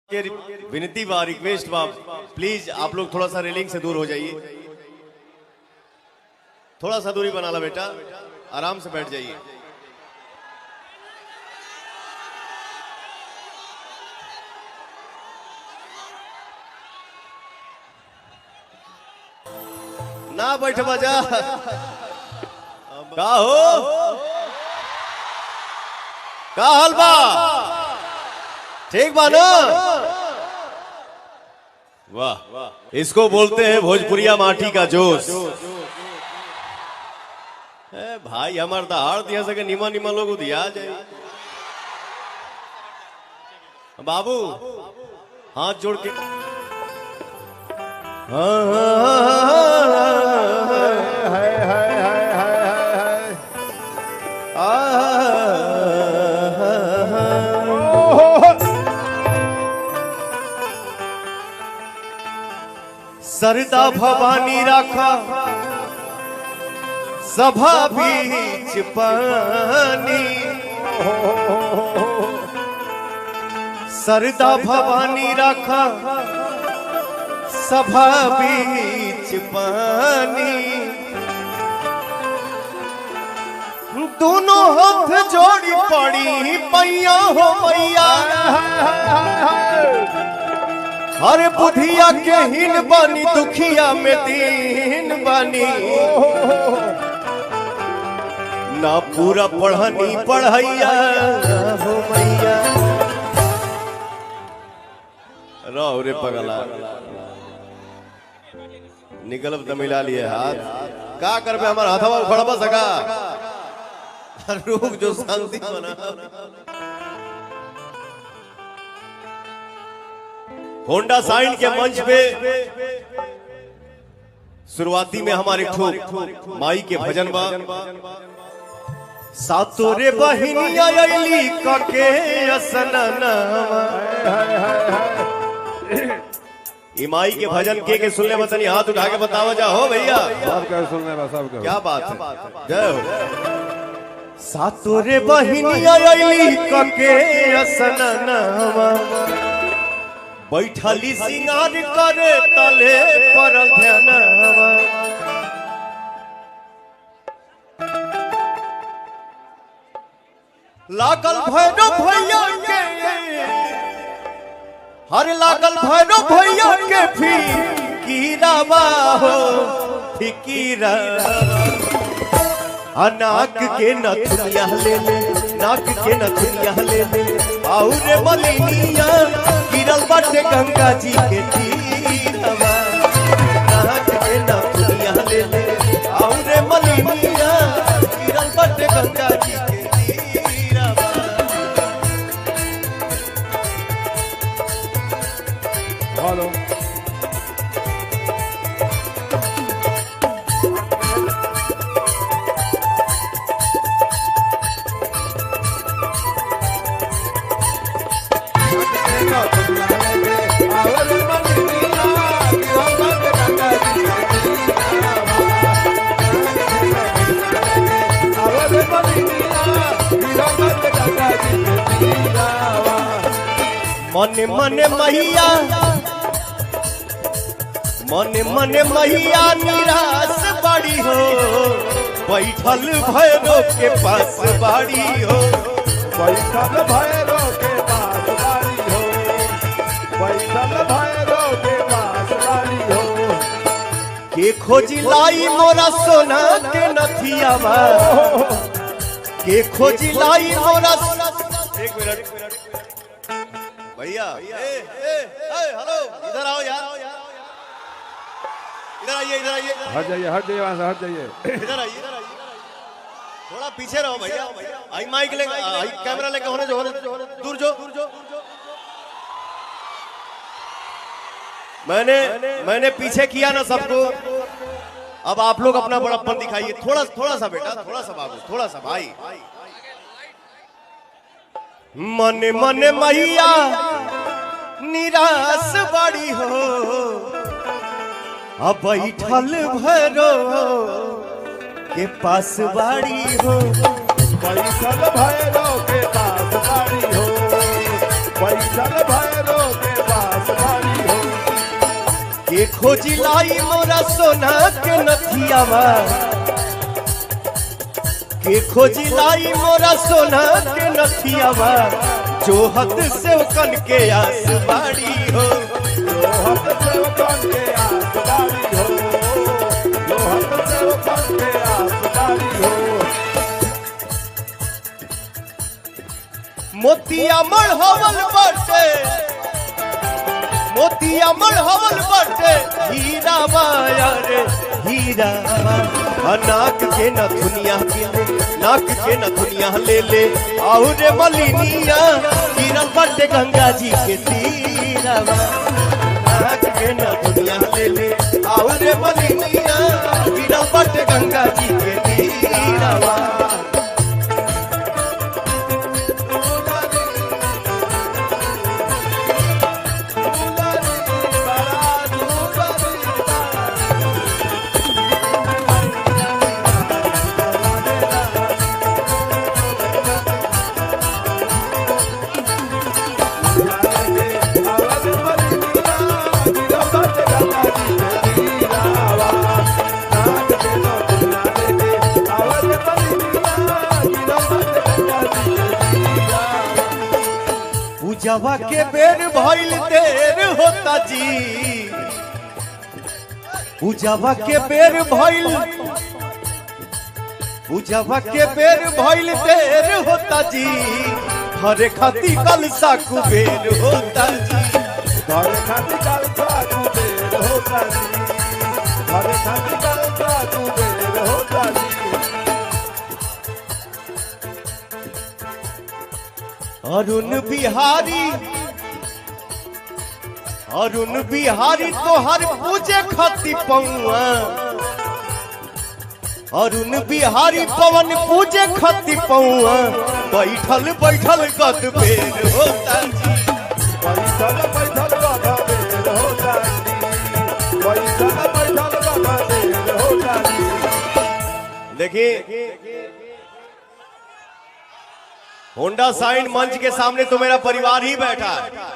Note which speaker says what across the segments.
Speaker 1: विनती बा, रिक्वेस्ट बा, प्लीज आप लोग थोड़ा सा रेलिंग से दूर हो जाइए। थोड़ा सा दूरी बना ला बेटा, आराम से बैठ जाइए। ना बैठ बजा का हो, का हाल बा, ठीक बा ना? वाह, इसको बोलते हैं भोजपुरिया माटी का जोश। भाई हमार दहाड़ दिया सके निमा निमा लोग दिया जाए। बाबू हाथ जोड़ के सरदा भवानी राखा सभा बीच पानी, सरदा भवानी राखा सभा बीच पानी, दोनों हाथ जोड़ी पड़ी पैया हो मैया। अरे बुधिया के हिन बानी, दुखिया में दीन बानी, ना पूरा पढ़नी पढ़ैया हो मैया। रो रे पगला, निकलब तो मिला लिए हाथ, का करबे हमारा हाथवा उखड़बा सका। रुक जो शांति बना। होंडा साइन के मंच पे शुरुआती में हमारे ठोक माई के भजन बा। सातोरे बहिनिया अइली कके असनना, ई माई के भजन के सुनले बतानी, हाथ उठा के बतावा जा हो भैया।
Speaker 2: सब का सुनने बा, सब का
Speaker 1: क्या बात है, जय हो। सातोरे बहिनिया अइली कके असनना, बैठली सिंगार करे तले पर ध्यानवा। लागल भैरव भैया के, हर लागल भैरव भैया के फिकीरावा हो फिकीरा। नाक के नथुनिया ले ले, नाक के नथुनिया ले ले, आउरे मलिनिया गिरल बाटे गंगा जी के तीरवा। नाक के नथुनिया ले ले, आउरे मलिनिया गिरल बाटे गंगा जी के तीरवा।
Speaker 2: हेलो
Speaker 1: मने मने मैया, मने मने मैया निराश बाड़ी हो, बैठल भैरो के पास बाड़ी हो।
Speaker 2: बैठल भैरो के पास बाड़ी हो, बैठल भैरो के पास बाड़ी हो।
Speaker 1: के खोजी लाई मोरा सोना के नथियावा, के खोजी लाई मोरा। एक मिनट भैया, हेलो इधर आओ यार, इधर आइए, इधर आइए,
Speaker 2: हट जाइए, हट जाइए, वहां से हट जाइए।
Speaker 1: इधर आइए, इधर आइए, थोड़ा पीछे रहो भैया। आई माइक लेके, आई कैमरा लेके होने जो, दूर जो। मैंने पीछे किया ना सबको, अब आप लोग अपना बड़प्पन दिखाइए। थोड़ा सा बेटा, थोड़ा सा बाबू, थोड़ा सा भाई। मने मने मैया निराश बाड़ी हो, अब बैठल भैरो के पास बाड़ी हो।
Speaker 2: बैठल भैरो के पास बाड़ी हो, बैठल भैरो के
Speaker 1: खोजी लाई मोरा सोना के नथियावा के खोजी लाई मोरा सोना के नथियावा जो हद से कन के आस बाड़ी हो
Speaker 2: जो हद से कन के आस बाड़ी हो जो हद से कन के आस बाड़ी हो
Speaker 1: मोतिया मढ़वल बाटे मोतिया मढ़वल बाटे हीरा माया रे हीरा नाक के न दुनिया नाक के न दुनिया ले ले आओ रे मलिनिया गिरल बाटे गंगा जी के तीरावा नाक के न दुनिया ले ले आओ रे मलिनिया गिरल बाटे गंगा जी के तीरावा पूजवा के बेर भइल देर होता जी पूजवा के बेर भइल पूजवा के बेर भइल देर होता जी हरे खाती कलसा कुबेर होता जी
Speaker 2: हरे खाती कलसा कुबेर होता जी हरे खाती कलसा कुबेर होता जी
Speaker 1: अरुण बिहारी तोहर पूजे खाती पौआ अरुण बिहारी पवन पूजे खाती पौआ बैठल बैठल गद बेर होता जी
Speaker 2: बैठल बैठल गद बेर होता जी बैठल बैठल गद बेर होता जी
Speaker 1: देखिए होंडा साइन मंच के सामने तो मेरा परिवार ही बैठा है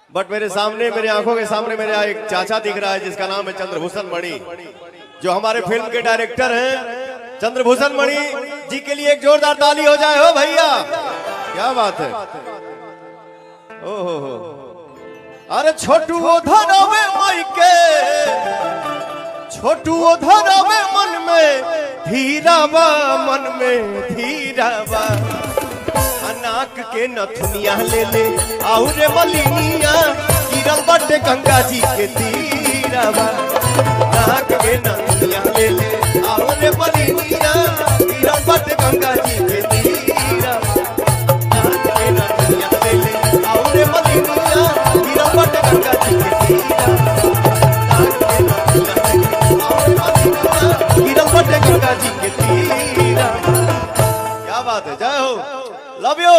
Speaker 1: बट मेरे सामने मेरे आंखों के सामने मेरा एक चाचा दिख रहा है जिसका नाम है चंद्रभूषण मणि जो हमारे फिल्म के डायरेक्टर हैं। चंद्रभूषण मणि जी के लिए एक जोरदार ताली हो जाए हो भैया क्या बात है। ओहो अरे छोटू धरावे माई के छोटू धरावे मन में धीरावा मन में धीरावा नाक के नथुनिया ले ले आउ रे मलिनिया गिरल बाटे गंगा जी के तीरावा नाक के नथुनिया ले ले आउ रे मलिनिया गिरल बाटे गंगा जी के तीरावा नाक के नथुनिया ले ले आउ रे मलिनिया गिरल बाटे गंगा जी के तीरावा नाक के नथुनिया ले ले आउ रे मलिनिया गिरल बाटे गंगा जी के तीरावा क्या बात है। जय हो लव यू।